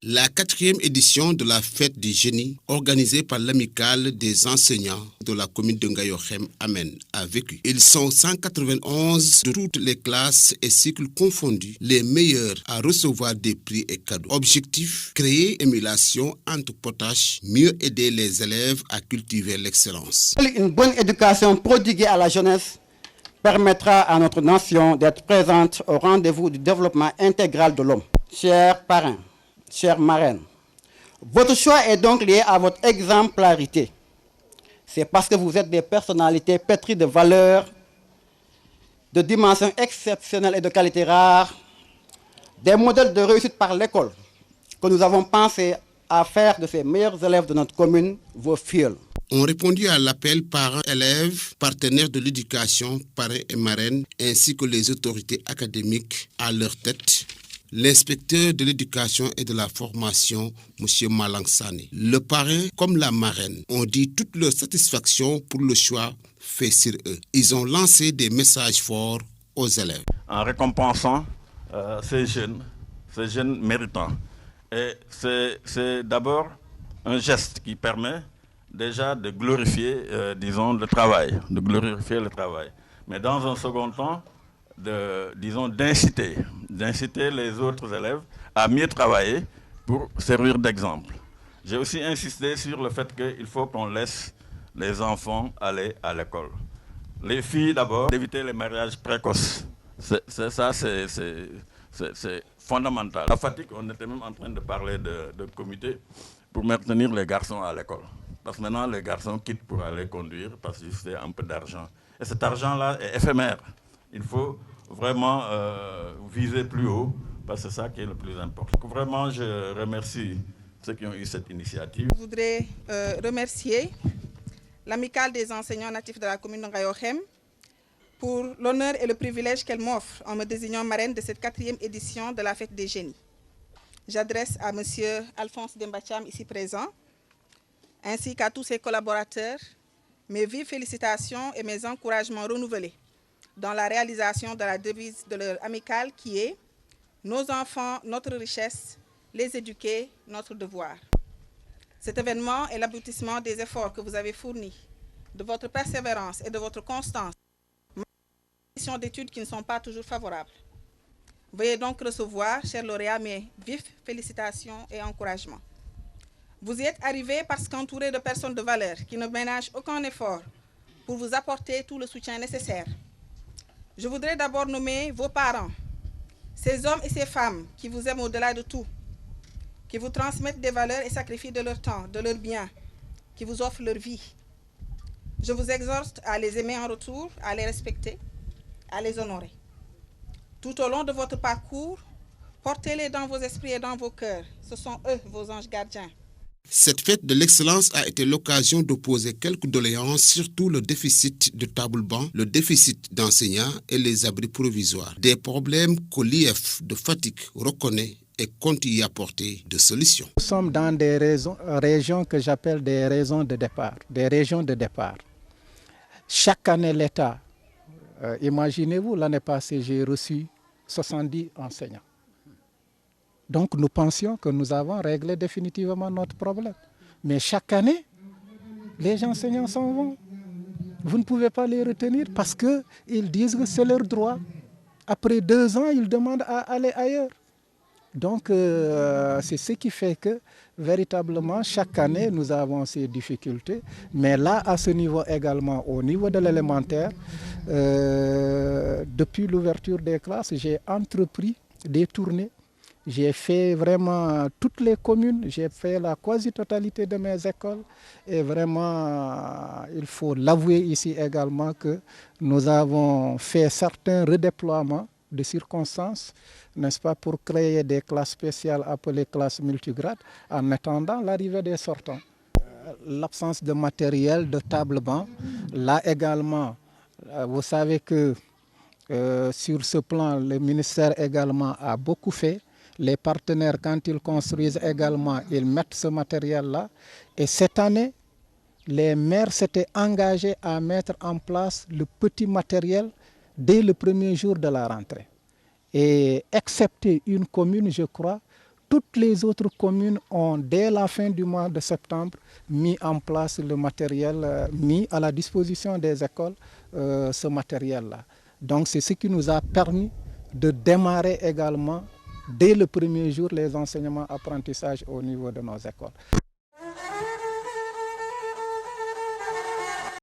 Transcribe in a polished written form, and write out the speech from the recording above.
La 4e édition de la fête du génie, organisée par l'amicale des enseignants de la commune de Ngayokhème Amène, a vécu. Ils sont 191 de toutes les classes et cycles confondus, les meilleurs à recevoir des prix et cadeaux. Objectif, créer émulation entre potaches, mieux aider les élèves à cultiver l'excellence. Une bonne éducation prodiguée à la jeunesse permettra à notre nation d'être présente au rendez-vous du développement intégral de l'homme. Chers parrains, chères marraines, votre choix est donc lié à votre exemplarité. C'est parce que vous êtes des personnalités pétries de valeurs, de dimensions exceptionnelles et de qualités rares, des modèles de réussite par l'école, que nous avons pensé à faire de ces meilleurs élèves de notre commune vos fioles. Ont répondu à l'appel parents, élèves, partenaires de l'éducation, parrains et marraines, ainsi que les autorités académiques à leur tête. L'inspecteur de l'éducation et de la formation, M. Malang Sané. Le parrain comme la marraine ont dit toute leur satisfaction pour le choix fait sur eux. Ils ont lancé des messages forts aux élèves. En récompensant ces jeunes méritants. Et c'est d'abord un geste qui permet déjà de glorifier, le travail, Mais dans un second temps, d'inciter les autres élèves à mieux travailler pour servir d'exemple. J'ai aussi insisté sur le fait qu'il faut qu'on laisse les enfants aller à l'école. Les filles d'abord, d'éviter les mariages précoces. C'est fondamental. À Fatick, on était même en train de parler de comité pour maintenir les garçons à l'école. Parce que maintenant, les garçons quittent pour aller conduire parce qu'ils ont un peu d'argent. Et cet argent-là est éphémère. Il faut vraiment viser plus haut, parce que c'est ça qui est le plus important. Donc vraiment, je remercie ceux qui ont eu cette initiative. Je voudrais remercier l'amicale des enseignants natifs de la commune de Ngayokhème pour l'honneur et le privilège qu'elle m'offre en me désignant marraine de cette 4e édition de la fête des génies. J'adresse à M. Alphonse Dembacham, ici présent, ainsi qu'à tous ses collaborateurs, mes vives félicitations et mes encouragements renouvelés dans la réalisation de la devise de leur amicale qui est « Nos enfants, notre richesse, les éduquer, notre devoir ». Cet événement est l'aboutissement des efforts que vous avez fournis, de votre persévérance et de votre constance, malgré des d'études qui ne sont pas toujours favorables. Veuillez donc recevoir, chers lauréats, mes vifs félicitations et encouragements. Vous y êtes arrivés parce qu'entourés de personnes de valeur qui ne ménagent aucun effort pour vous apporter tout le soutien nécessaire. Je voudrais d'abord nommer vos parents, ces hommes et ces femmes qui vous aiment au-delà de tout, qui vous transmettent des valeurs et sacrifient de leur temps, de leurs biens, qui vous offrent leur vie. Je vous exhorte à les aimer en retour, à les respecter, à les honorer. Tout au long de votre parcours, portez-les dans vos esprits et dans vos cœurs. Ce sont eux, vos anges gardiens. Cette fête de l'excellence a été l'occasion de poser quelques doléances, surtout le déficit de table-banc, le déficit d'enseignants et les abris provisoires. Des problèmes que l'IF de Fatick reconnaît et compte y apporter de solutions. Nous sommes dans des régions que j'appelle des régions de départ. Chaque année, l'État, imaginez-vous, l'année passée, j'ai reçu 70 enseignants. Donc nous pensions que nous avons réglé définitivement notre problème. Mais chaque année, les enseignants s'en vont. Vous ne pouvez pas les retenir parce qu'ils disent que c'est leur droit. Après 2 ans, ils demandent à aller ailleurs. Donc c'est ce qui fait que véritablement chaque année nous avons ces difficultés. Mais là, à ce niveau également, au niveau de l'élémentaire, depuis l'ouverture des classes, j'ai entrepris des tournées. J'ai fait vraiment toutes les communes, j'ai fait la quasi-totalité de mes écoles et vraiment, il faut l'avouer ici également que nous avons fait certains redéploiements de circonstances, n'est-ce pas, pour créer des classes spéciales appelées classes multigrades en attendant l'arrivée des sortants. L'absence de matériel, de table-banc, là également, vous savez que sur ce plan, le ministère également a beaucoup fait. Les partenaires, quand ils construisent également, ils mettent ce matériel-là. Et cette année, les maires s'étaient engagés à mettre en place le petit matériel dès le premier jour de la rentrée. Et excepté une commune, je crois, toutes les autres communes ont, dès la fin du mois de septembre, mis en place le matériel, mis à la disposition des écoles ce matériel-là. Donc c'est ce qui nous a permis de démarrer également dès le premier jour les enseignements apprentissages au niveau de nos écoles.